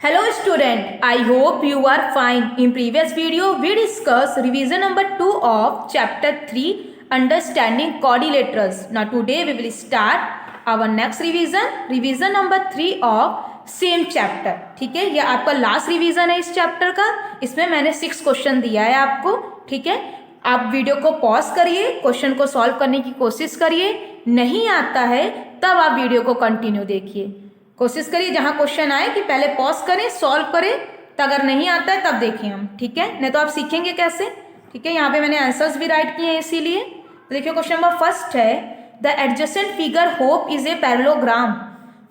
Hello student, I hope you are fine. In previous video, we discussed revision number 2 of chapter 3 understanding quadrilaterals. Now today we will start our next revision number 3 of same chapter. ठीक है, ये आपका last revision है इस chapter का. इसमें मैंने 6 question दिया है आपको. ठीक है, आप वीडियो को पॉज करिए, क्वेश्चन को सॉल्व करने की कोशिश करिए. नहीं आता है तब आप वीडियो को कंटिन्यू देखिए. कोशिश करिए जहाँ क्वेश्चन आए कि पहले पॉज करें, सॉल्व करें, तो अगर नहीं आता है तब देखें हम. ठीक है, नहीं तो आप सीखेंगे कैसे. ठीक है, यहाँ पे मैंने आंसर्स भी राइट किए हैं इसीलिए. तो देखिए क्वेश्चन नंबर फर्स्ट है, the adjacent figure hope is a parallelogram.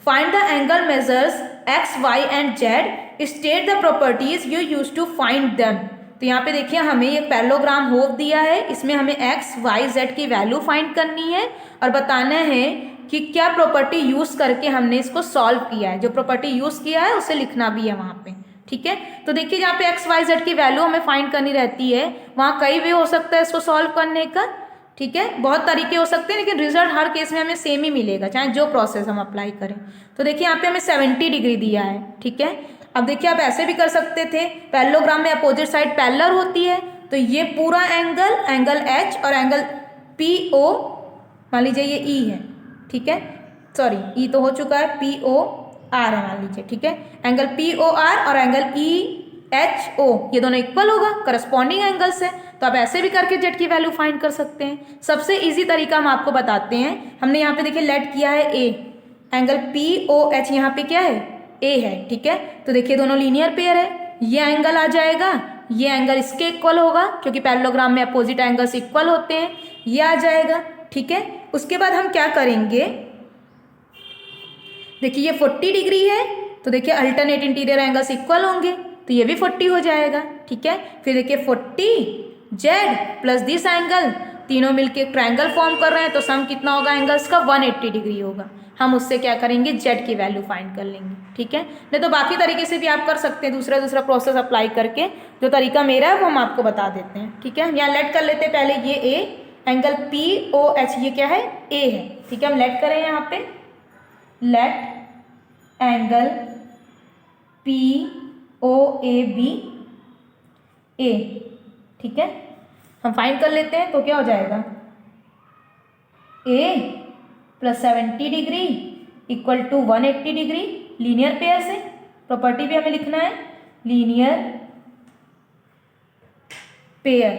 Find the angle measures x y and z. State the properties you use to find them. तो यहाँ पे देखिए हमें एक पैरेललोग्राम होप दिया है, इसमें हमें एक्स वाई जेड की वैल्यू फाइंड करनी है और बताना है कि क्या प्रॉपर्टी यूज करके हमने इसको सॉल्व किया है. जो प्रॉपर्टी यूज किया है उसे लिखना भी है वहाँ पे. ठीक है, तो देखिए जहाँ पे एक्स वाई जेड की वैल्यू हमें फाइंड करनी रहती है, वहाँ कई वे हो सकता है इसको सॉल्व करने का. ठीक है, बहुत तरीके हो सकते हैं, लेकिन रिजल्ट हर केस में हमें सेम ही मिलेगा चाहे जो प्रोसेस हम अप्लाई करें. तो देखिए यहाँ पे हमें 70 डिग्री दिया है. ठीक है, अब देखिए आप ऐसे भी कर सकते थे, पैरेललोग्राम में अपोजिट साइड पैरेलल होती है, तो ये पूरा एंगल एच और एंगल पी ओ, मान लीजिए ये ई है. ठीक है, सॉरी ई तो हो चुका है, पी ओ आर है मान लीजिए. ठीक है, एंगल पी ओ आर और एंगल ई एच ओ ये दोनों इक्वल होगा, करस्पॉन्डिंग एंगल्स है. तो आप ऐसे भी करके जेड की वैल्यू फाइंड कर सकते हैं. सबसे इजी तरीका हम आपको बताते हैं. हमने यहाँ पे देखिए लेट किया है ए, एंगल पी ओ एच यहाँ पे क्या है, ए है. ठीक है, तो देखिए दोनों लीनियर पेयर है, ये एंगल आ जाएगा, ये एंगल इसके इक्वल होगा क्योंकि पैरेललोग्राम में अपोजिट एंगल्स इक्वल होते हैं, ये आ जाएगा. ठीक है, उसके बाद हम क्या करेंगे, देखिए ये 40 डिग्री है, तो देखिए अल्टरनेट इंटीरियर एंगल्स इक्वल होंगे, तो ये भी 40 हो जाएगा. ठीक है, फिर देखिए 40 जेड प्लस दिस एंगल, तीनों मिलके ट्रायंगल फॉर्म कर रहे हैं, तो सम कितना होगा एंगल्स का, 180 डिग्री होगा. हम उससे क्या करेंगे, जेड की वैल्यू फाइंड कर लेंगे. ठीक है, नहीं तो बाकी तरीके से भी आप कर सकते हैं, दूसरा प्रोसेस अप्लाई करके. जो तरीका मेरा है वो हम आपको बता देते हैं. ठीक है, यहाँ लेट कर लेते हैं पहले, ये a angle P O H ये क्या है, ए है. ठीक है, हम लेट करें यहाँ पे, let angle P O A B A. ठीक है, हम फाइंड कर लेते हैं, तो क्या हो जाएगा, A plus 70 degree equal to 180 degree. Linear pair से प्रॉपर्टी भी हमें लिखना है, लीनियर पेयर.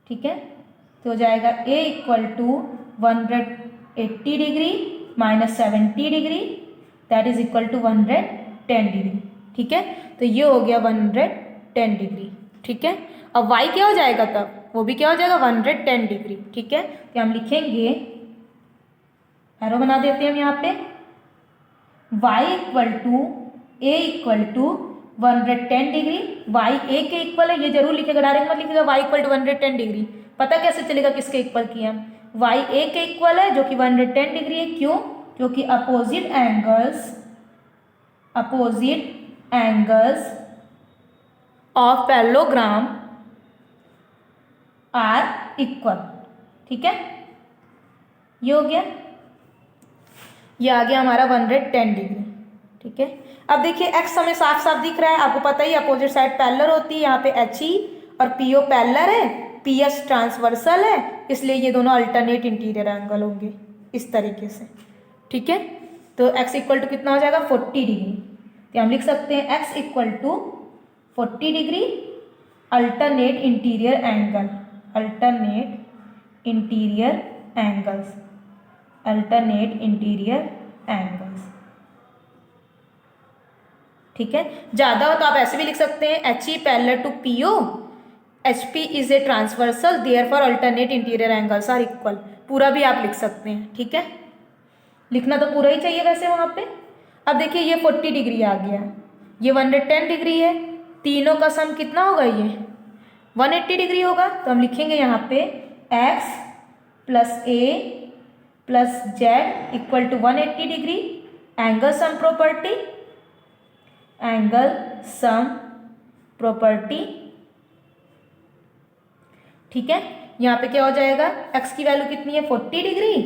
ठीक है, तो हो जाएगा A equal to 180 degree minus 70 degree, that is equal to 110 degree. ठीक है, तो ये हो गया 110 डिग्री. ठीक है, अब y क्या हो जाएगा तब, वो भी क्या हो जाएगा 110 डिग्री. ठीक है, तो हम लिखेंगे, एरो बना देते हैं हम यहाँ पे, y equal to A equal to 110 degree. y A के इक्वल है, ये जरूर लिखेगा, डायरेक्ट मत लिखेगा y इक्वल टू 110 डिग्री. पता कैसे चलेगा किसके इक्वल किया, y ए के इक्वल है जो कि 110 डिग्री है. क्यों, क्योंकि opposite angles of parallelogram are equal. ठीक है, ये हो गया, ये आ गया हमारा 110 डिग्री. ठीक है, अब देखिए x हमें साफ साफ दिख रहा है, आपको पता ही अपोजिट साइड पैरेलल होती है. यहाँ पे एच ई और पी ओ पैरेलल है, पी एस ट्रांसवर्सल है, इसलिए ये दोनों अल्टरनेट इंटीरियर एंगल होंगे इस तरीके से. ठीक है, तो x इक्वल टू कितना हो जाएगा 40 डिग्री. तो हम लिख सकते हैं x equal to 40 degree alternate interior angle, alternate interior angles. ठीक है, ज़्यादा हो तो आप ऐसे भी लिख सकते हैं, H E parallel to P O, H P is a transversal, therefore alternate interior angles are equal. पूरा भी आप लिख सकते हैं. ठीक है, लिखना तो पूरा ही चाहिए वैसे वहाँ पे. अब देखिए ये 40 डिग्री आ गया, ये 110 डिग्री है, तीनों का सम कितना होगा, ये 180 डिग्री होगा. तो हम लिखेंगे यहाँ पे x plus A plus Z equal to 180 degree. Angle sum property. ठीक है, यहाँ पे क्या हो जाएगा, x की वैल्यू कितनी है 40 डिग्री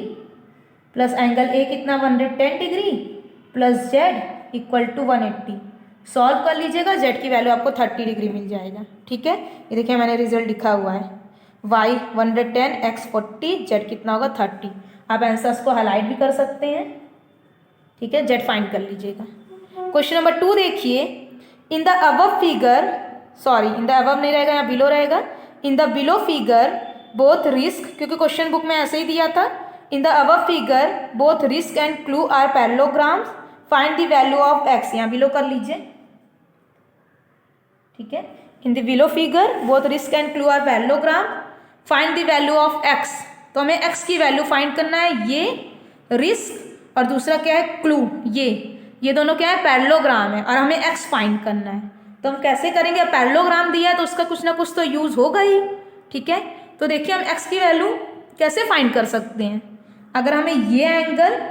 प्लस एंगल ए कितना 110 degree plus Z equal to 180। Solve कर लीजिएगा, जेड की वैल्यू आपको 30 डिग्री मिल जाएगा। ठीक है, ये देखिए मैंने रिजल्ट लिखा हुआ है, y 110 x 40, जेड कितना होगा 30। आप आंसर्स को हाईलाइट भी कर सकते हैं। ठीक है, जेड फाइंड कर लीजिएगा। क्वेश्चन नंबर 2 देखिए, in the above figure, sorry in the above नहीं रहेगा, यहाँ बिलो रहेगा। In the below figure both risk, क्योंकि क्वेश्चन बुक में ऐसे ही दिया था। In the above figure both risk and clue are parallelograms, find the value of x, यहाँ बिलो कर लीजिए। ठीक है, in the below figure both risk and clue are parallelogram, find the value of x। तो हमें x की value find करना है, ये रिस्क और दूसरा क्या है क्लू, ये दोनों क्या है पैरेललोग्राम है, और हमें x फाइंड करना है। तो हम कैसे करेंगे, पैरेललोग्राम दिया है तो उसका कुछ ना कुछ तो यूज होगा ही। ठीक है, तो देखिए हम x की वैल्यू कैसे फाइंड कर सकते हैं। अगर हमें ये एंगल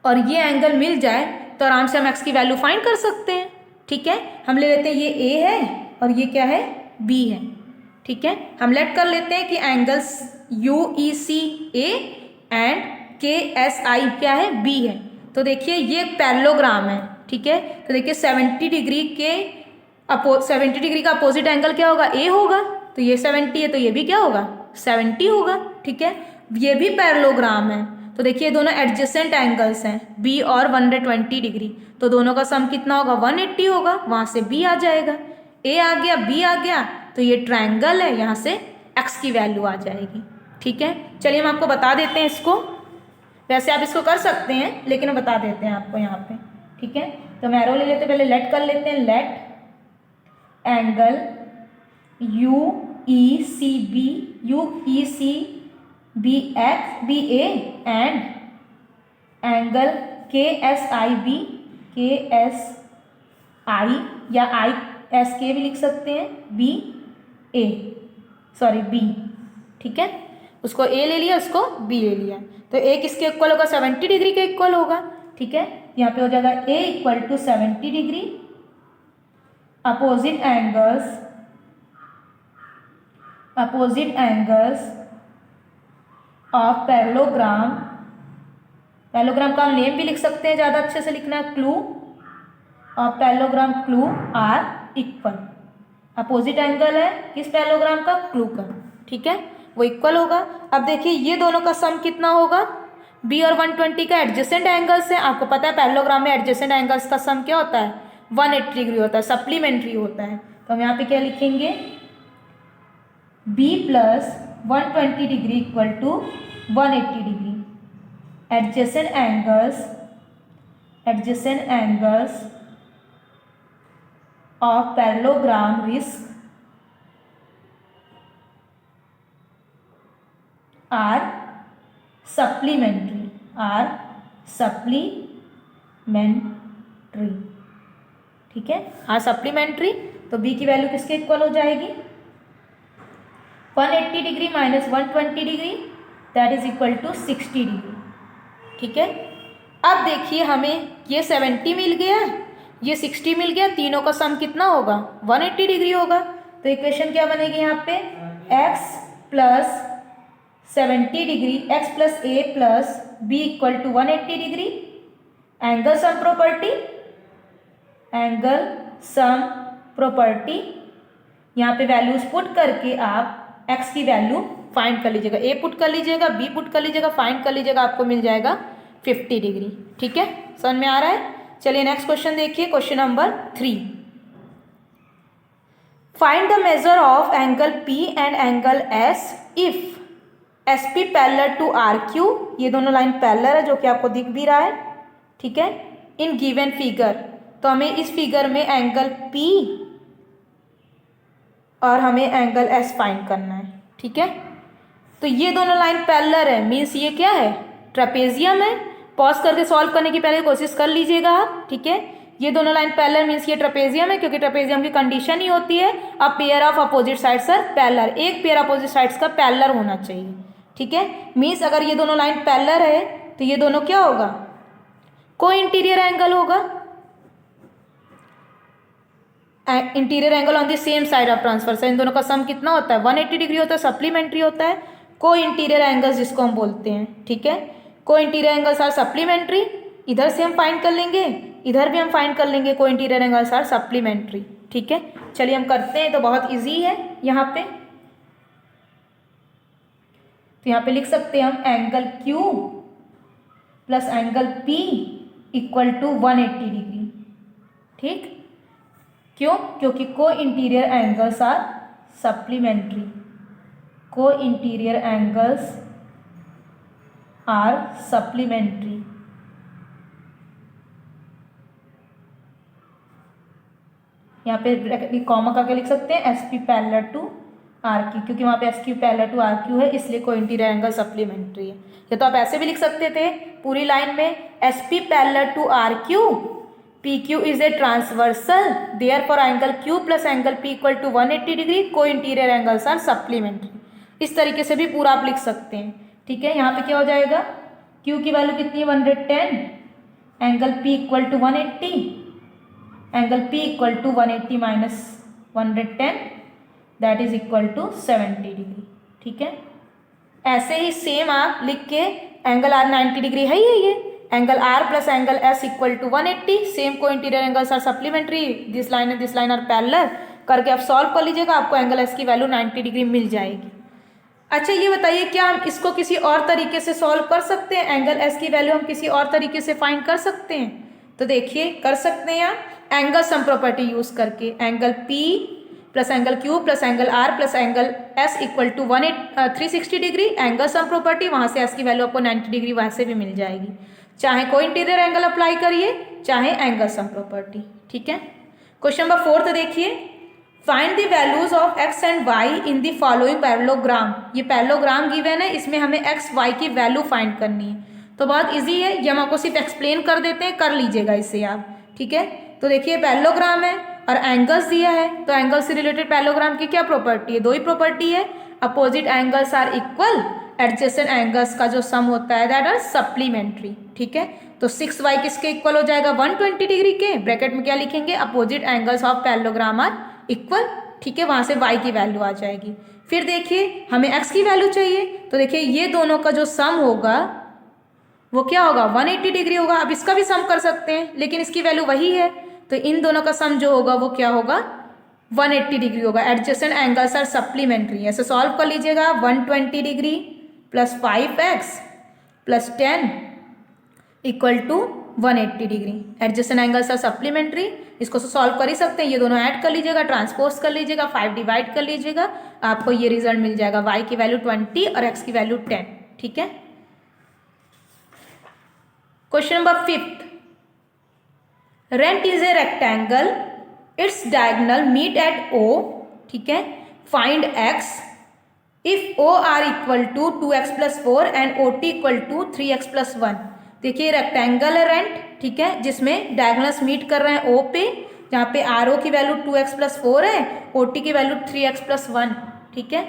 और ये एंगल मिल जाए तो आराम से हम x की वैल्यू फाइंड कर सकते हैं। ठीक है, हम ले लेते हैं ये a है और ये क्या है b है। ठीक है, हम लेट कर लेते हैं कि एंगल्स UECA एंड KSI क्या है b है। तो देखिए ये पैरेललोग्राम है। ठीक है, तो देखिए 70 डिग्री का अपोजिट एंगल क्या होगा, a होगा। तो ये 70 है तो ये भी क्या होगा 70 होगा। ठीक है, ये भी पैरेललोग्राम है। तो देखिए दोनों एडजेसेंट एंगल्स हैं b और 120 डिग्री, तो दोनों का सम कितना होगा 180 होगा। वहाँ से b आ जाएगा, a आ गया b आ गया, तो ये ट्रायंगल है, यहाँ से x की वैल्यू आ जाएगी। ठीक है, चलिए हम आपको बता देते हैं इसको। वैसे आप इसको कर सकते हैं लेकिन हम बता देते हैं आपको यहाँ पे। ठीक है, तो हम एरो ले लेते हैं, पहले लेट कर लेते हैं। Let angle UECBA and angle KSI या ISK भी लिख सकते हैं, B। ठीक है, उसको A ले लिया, उसको B ले लिया, तो A किसके इक्वल होगा 70 डिग्री के इक्वल होगा। ठीक है, यहाँ पे हो जाएगा A equal to 70 degree, opposite angles of parallelogram का हम नेम भी लिख सकते हैं, ज़्यादा अच्छे से लिखना है, clue of parallelogram clue are equal. Opposite angle है किस पैरेललोग्राम का, क्लू का। ठीक है, वो इक्वल होगा। अब देखिए ये दोनों का सम कितना होगा, b और 120 का एडजेसेंट एंगल्स है। आपको पता है पैरेललोग्राम में एडजेसेंट एंगल्स का सम क्या होता है 180 डिग्री होता है, सप्लीमेंट्री होता है। तो हम यहाँ पे क्या लिखेंगे, b plus 120 degree equal to 180 degree. Adjacent angles of parallelogram risk are supplementary. ठीक है, आर सप्लीमेंट्री, तो b की वैल्यू किसके इक्वल हो जाएगी 180 degree minus 120 degree, that is equal to 60 degree. ठीक है, अब देखिए हमें ये 70 मिल गया, ये 60 मिल गया, तीनों का सम कितना होगा 180 डिग्री होगा। तो इक्वेशन क्या बनेगी यहाँ पे, x plus 70 degree, x plus a plus b equal to 180 degree. Angle sum property, यहाँ पे वैल्यूज पुट करके आप x की वैल्यू फाइंड कर लीजिएगा, a पुट कर लीजिएगा, b पुट कर लीजिएगा, फाइंड कर लीजिएगा, आपको मिल जाएगा 50 डिग्री। ठीक है, समझ में आ रहा है। चलिए नेक्स्ट क्वेश्चन देखिए, question number 3। Find the measure of angle P and angle S if SP parallel to RQ। ये दोनों लाइन पैरेलल है जो कि आपको दिख भी रहा है। ठीक है, इन गिवन फिगर, तो हमें इस फिगर में एंगल P और हमें एंगल S फाइंड करना है। ठीक है, तो ये दोनों लाइन पैरेलल है, मीन्स ये क्या है ट्रेपेजियम है। पॉज करके सॉल्व करने की पहले कोशिश कर लीजिएगा आप। ठीक है, ये दोनों लाइन पैरेलल मीन्स ये ट्रेपेजियम है, क्योंकि ट्रेपेजियम की कंडीशन ही होती है a pair of opposite sides are parallel, एक पेयर अपोजिट साइड्स का पैरेलल होना चाहिए। ठीक है, मीन्स अगर ये दोनों लाइन पैरेलल है तो ये दोनों क्या होगा को इंटीरियर एंगल होगा, interior angle on the same side of transfer. इन दोनों का सम कितना होता है 180 डिग्री होता है, सप्लीमेंट्री होता है। को इंटीरियर एंगल्स जिसको हम बोलते हैं। ठीक है, को इंटीरियर एंगल्स आर सप्लीमेंट्री, इधर से हम फाइंड कर लेंगे, इधर भी हम फाइंड कर लेंगे को इंटीरियर एंगल्स आर सप्लीमेंट्री। ठीक है, चलिए हम करते हैं। तो बहुत इजी है यहाँ पे। तो यहाँ पे लिख सकते हैं हम angle Q plus angle P equal to 180 degree. ठीक, क्यों? क्योंकि को इंटीरियर एंगल्स आर सप्लीमेंट्री। को इंटीरियर एंगल्स आर सप्लीमेंट्री। यहाँ पे कॉमा करके लिख सकते हैं SP पैरेलल टू RQ, क्योंकि वहाँ पे SQ पैरेलल टू RQ है, इसलिए को इंटीरियर एंगल सप्लीमेंट्री है। या तो आप ऐसे भी लिख सकते थे पूरी लाइन में SP parallel to RQ, PQ is a transversal, therefore angle Q plus angle P equal to 180 degree, को इंटीरियर एंगल्स आर सप्लीमेंट्री। इस तरीके से भी पूरा आप लिख सकते हैं। ठीक है, यहाँ पे क्या हो जाएगा, Q की वैल्यू कितनी है 110, angle P equal to 180, angle P equal to 180 minus 110 that is equal to 70 degree. ठीक है, ऐसे ही सेम आप लिख के एंगल R 90 डिग्री है ये angle R plus angle S equal to 180, same co interior angles are supplementary, this line and this line are parallel, करके आप सॉल्व कर लीजिएगा, आपको एंगल S की वैल्यू 90 डिग्री मिल जाएगी। अच्छा ये बताइए, क्या हम इसको किसी और तरीके से सॉल्व कर सकते हैं? एंगल S की वैल्यू हम किसी और तरीके से फाइंड कर सकते हैं? तो देखिए कर सकते हैं आप एंगल सम प्रॉपर्टी यूज करके, angle P plus angle Q plus angle R plus angle S equal to 360 degree, angle sum property, वहाँ से S की वैल्यू आपको 90 डिग्री वैसे भी मिल जाएगी। चाहे कोई इंटीरियर एंगल अप्लाई करिए, चाहे एंगल सम प्रॉपर्टी। ठीक है, क्वेश्चन नंबर 4 देखिए, find the values of x and y in the following parallelogram. ये पैरेललोग्राम गिवन है, इसमें हमें x y की वैल्यू फाइंड करनी है। तो बहुत इजी है, ये हम आपको सिर्फ एक्सप्लेन कर देते हैं, कर लीजिएगा इससे आप। ठीक है, तो देखिए पैरेललोग्राम है और एंगल्स दिया है, तो एंगल से रिलेटेड पैरेललोग्राम की क्या प्रॉपर्टी है? दो ही प्रॉपर्टी है, opposite angles are equal, adjacent angles का जो सम होता है दैट आर सप्लीमेंट्री। ठीक है, तो 6y किसके इक्वल हो जाएगा? 120 डिग्री के। ब्रैकेट में क्या लिखेंगे? Opposite angles of parallelogram are equal. ठीक है, वहां से y की वैल्यू आ जाएगी। फिर देखिए हमें x की वैल्यू चाहिए, तो देखिए ये दोनों का जो सम होगा वो क्या होगा? 180 डिग्री होगा। अब इसका भी सम कर सकते हैं, लेकिन इसकी वैल्यू वही है, तो इन दोनों का सम जो होगा वो क्या होगा? 180 डिग्री होगा। एडजेसेंट एंगल्स आर सप्लीमेंट्री, ऐसे सॉल्व कर लीजिएगा। 120 degree plus 5x plus 10 equal to 180 degree. Adjacent angles are supplementary, इसको सॉल्व कर ही सकते हैं। ये दोनों ऐड कर लीजिएगा, ट्रांसपोज कर लीजिएगा, 5 डिवाइड कर लीजिएगा, आपको ये रिजल्ट मिल जाएगा, y की वैल्यू 20 और x की वैल्यू 10। ठीक है, question number 5, rent is a rectangle, its diagonal meet at O। ठीक है, find x if O R equal to 2x plus 4 and OT equal to 3x plus 1। देखिए rectangle है rent, ठीक है, जिसमें डायगोनल्स मीट कर रहे हैं O पे, जहाँ पे RO की वैल्यू 2x प्लस 4 है, OT की वैल्यू 3x प्लस 1। ठीक है,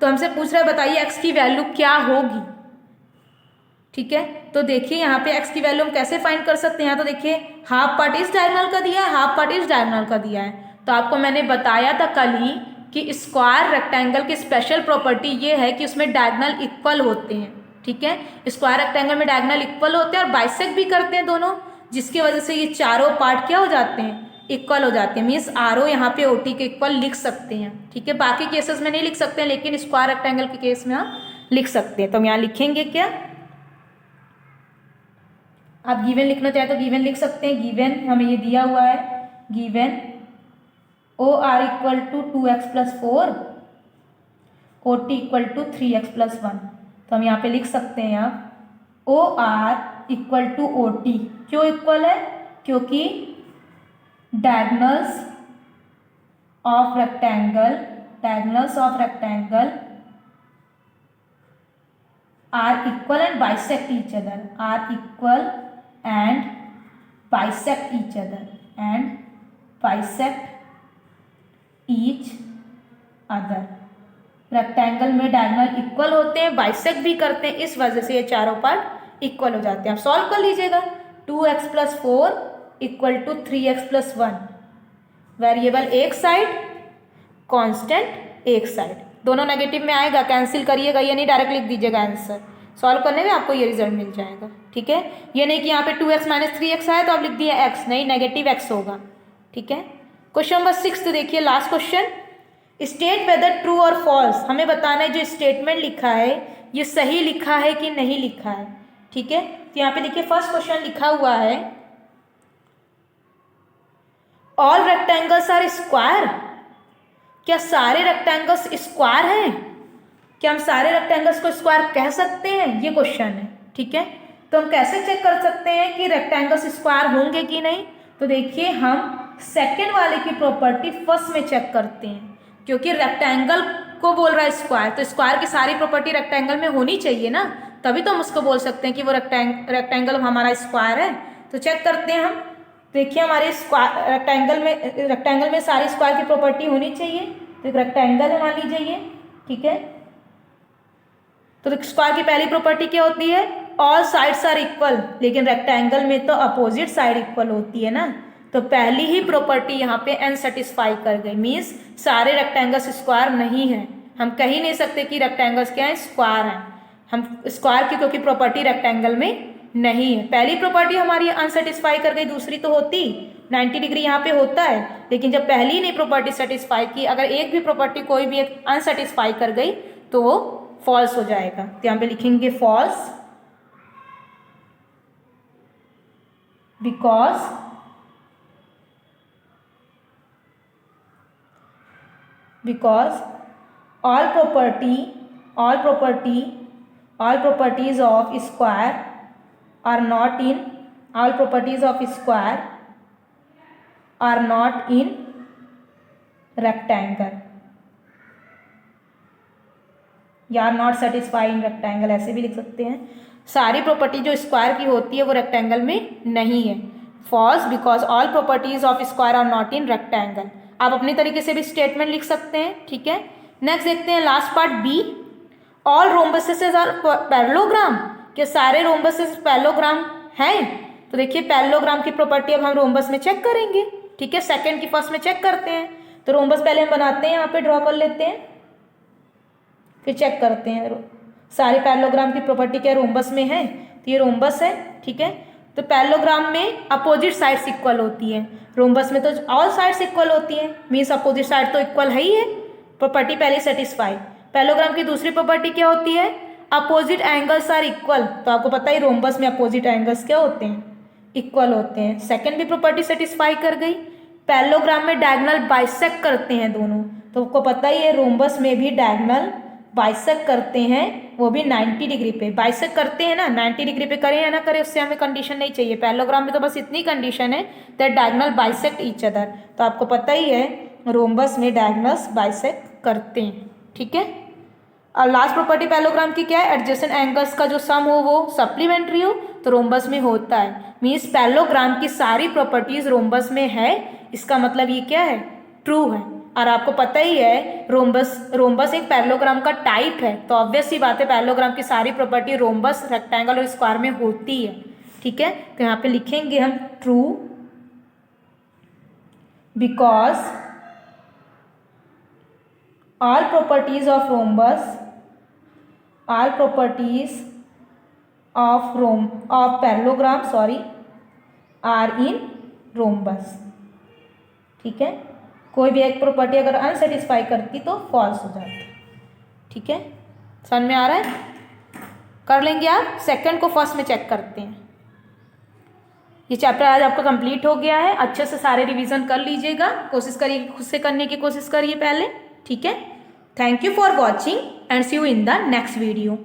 तो हमसे पूछ रहा है बताइए x की वैल्यू क्या होगी। ठीक है, तो देखिए यहाँ पे x की वैल्यू हम कैसे फाइंड कर सकते हैं। यहाँ तो देखिए हाफ पार्ट इस डायगोनल का दिया है, हाफ पार्ट इस डायगोनल का दिया है। तो आपको मैंने बताया था कल ही कि स्क्वायर रेक्टेंगल की स्पेशल प्रॉपर्टी ये है कि उसमें डायगोनल इक्वल होते हैं। ठीक है, स्क्वायर रेक्टेंगल में डायगोनल इक्वल होते हैं और बाइसेक्ट भी करते हैं दोनों, जिसकी वजह से ये चारों पार्ट क्या हो जाते हैं? इक्वल हो जाते हैं। मीन्स RO यहाँ पे OT के इक्वल लिख सकते हैं। ठीक है, बाकी केसेस में नहीं लिख सकते हैं, लेकिन स्क्वायर रेक्टेंगल के केस में हम लिख सकते हैं। तो हम यहाँ लिखेंगे क्या? आप गिवन लिखना चाहे तो गिवन लिख सकते हैं। गिवन हमें ये दिया हुआ है, given O R equal to 2x plus 4, OT equal to 3x plus 1। तो हम यहाँ पे लिख सकते हैं आप O R equal to OT। क्यों इक्वल है? क्योंकि diagonals of rectangle are equal and bisect each other, are equal and bisect each other। Rectangle में डायगोनल इक्वल होते हैं, बाइसेक्ट भी करते हैं, इस वजह से ये चारों पार्ट इक्वल हो जाते हैं। आप सॉल्व कर लीजिएगा। 2x plus 4 equal to 3x plus 1, variable एक साइड, कांस्टेंट एक साइड, दोनों नेगेटिव में आएगा, कैंसिल करिएगा, ये नहीं डायरेक्ट लिख दीजिएगा आंसर। सॉल्व करने में आपको ये रिजल्ट मिल जाएगा। ठीक है, ये नहीं कि यहाँ पे 2x - 3x आया तो आप लिख दिए x, नहीं, नेगेटिव x होगा। ठीक है, क्वेश्चन नंबर 6 देखिए, last question. State whether true और फॉल्स, हमें बताना है जो स्टेटमेंट लिखा है ये सही लिखा है कि नहीं लिखा है। ठीक है, तो यहाँ पे देखिए फर्स्ट क्वेश्चन लिखा हुआ है ऑल रेक्टेंगल्स आर स्क्वायर। क्या सारे रेक्टेंगल्स स्क्वायर हैं? क्या हम सारे रेक्टेंगल्स को स्क्वायर कह सकते हैं? ये क्वेश्चन है। ठीक है, तो हम कैसे चेक कर सकते हैं कि रेक्टेंगल्स स्क्वायर होंगे कि नहीं? तो देखिए हम सेकंड वाले की प्रॉपर्टी फर्स्ट में चेक करते हैं, क्योंकि रेक्टेंगल को बोल रहा है स्क्वायर, तो स्क्वायर की सारी प्रॉपर्टी रेक्टेंगल में होनी चाहिए ना, तभी तो हम उसको बोल सकते हैं कि वो रेक्टेंगल हमारा स्क्वायर है। तो चेक करते हैं हम। देखिए हमारे रेक्टेंगल में सारी स्क्वायर की प्रॉपर्टी होनी चाहिए, तो एक रेक्टेंगल है मान लीजिए ये। ठीक है, तो स्क्वायर की पहली प्रॉपर्टी क्या होती है? ऑल साइड्स आर इक्वल, लेकिन रेक्टेंगल में तो अपोजिट साइड इक्वल होती है ना, तो पहली ही प्रॉपर्टी यहाँ पे अनसेटिस्फाई कर गई, मीन्स सारे रेक्टेंगल्स स्क्वायर नहीं है। हम कह ही नहीं सकते कि रेक्टेंगल्स क्या है, स्क्वायर हैं। हम स्क्वायर की क्योंकि प्रॉपर्टी रेक्टेंगल में नहीं है, पहली प्रॉपर्टी हमारी अनसेटिस्फाई कर गई, दूसरी तो होती 90 डिग्री यहाँ पे होता है, लेकिन जब पहली नहीं प्रॉपर्टी सेटिस्फाई की, अगर एक भी प्रॉपर्टी कोई भी एक अनसेटिस्फाई कर गई तो वो फॉल्स हो जाएगा। तो यहाँ पे लिखेंगे false because all properties of square are not in rectangle या are not satisfy in rectangle, ऐसे भी लिख सकते हैं। सारी प्रॉपर्टी जो स्क्वायर की होती है वो रेक्टेंगल में नहीं है। False because all properties of square are not in rectangle. आप अपने तरीके से भी स्टेटमेंट लिख सकते हैं। ठीक है, नेक्स्ट देखते हैं last part B. All rhombuses are parallelogram, क्या सारे रोम्बसेस पैरेललोग्राम हैं? तो देखिए पैरेललोग्राम की प्रॉपर्टी अब हम रोम्बस में चेक करेंगे। ठीक है, सेकंड की फर्स्ट में चेक करते हैं। तो रोम्बस पहले हम बनाते हैं, यहाँ पे ड्रॉ कर लेते हैं, फिर चेक करते हैं सारे पैरेललोग्राम की प्रॉपर्टी क्या रोम्बस में है। तो ये रोम्बस है। ठीक है, तो पैरेललोग्राम में अपोजिट साइड्स इक्वल होती है, रोम्बस में तो ऑल साइड्स इक्वल होती है, मीन्स अपोजिट साइड तो इक्वल है ही है, प्रॉपर्टी पहले सेटिस्फाई। पैरेललोग्राम की दूसरी प्रॉपर्टी क्या होती है? Opposite angles are equal. तो आपको पता ही रोम्बस में अपोजिट एंगल्स क्या होते हैं? इक्वल होते हैं। सेकंड भी प्रॉपर्टी सेटिस्फाई कर गई। पैरेललोग्राम में डायगोनल बाइसेक्ट करते हैं दोनों, तो आपको पता ही है रोम्बस में भी डायगोनल बाइसेक्ट करते हैं, वो भी 90 डिग्री पे बाइसेक्ट करते हैं ना। 90 डिग्री पे करें या ना करें उससे हमें कंडीशन नहीं चाहिए। पैरेललोग्राम में तो बस इतनी कंडीशन है that diagonal bisect each other. तो आपको पता ही है रोम्बस में डायगोनल्स बाइसेक्ट करते हैं। ठीक है, और लास्ट प्रॉपर्टी पैरेललोग्राम की क्या है? एडजेसेंट एंगल्स का जो सम हो वो सप्लीमेंट्री हो, तो रोम्बस में होता है। मीन्स पैरेललोग्राम की सारी प्रॉपर्टीज रोम्बस में है, इसका मतलब ये क्या है? ट्रू है। और आपको पता ही है रोम्बस एक पैरेललोग्राम का टाइप है, तो ऑब्वियस सी बात है पैरेललोग्राम की सारी प्रॉपर्टी रोम्बस, रेक्टेंगल और स्क्वायर में होती है। ठीक है, तो यहाँ पे लिखेंगे हम true because all properties of parallelogram are in rhombus। ठीक है, कोई भी एक प्रॉपर्टी अगर अनसेटिस्फाई करती तो फॉल्स हो जाती। ठीक है, समझ में आ रहा है? कर लेंगे आप। सेकंड को फर्स्ट में चेक करते हैं। ये चैप्टर आज आपका कंप्लीट हो गया है। अच्छे से सारे रिवीजन कर लीजिएगा, कोशिश करिए खुद से करने की कोशिश करिए पहले। ठीक है, thank you for watching and see you in the next video.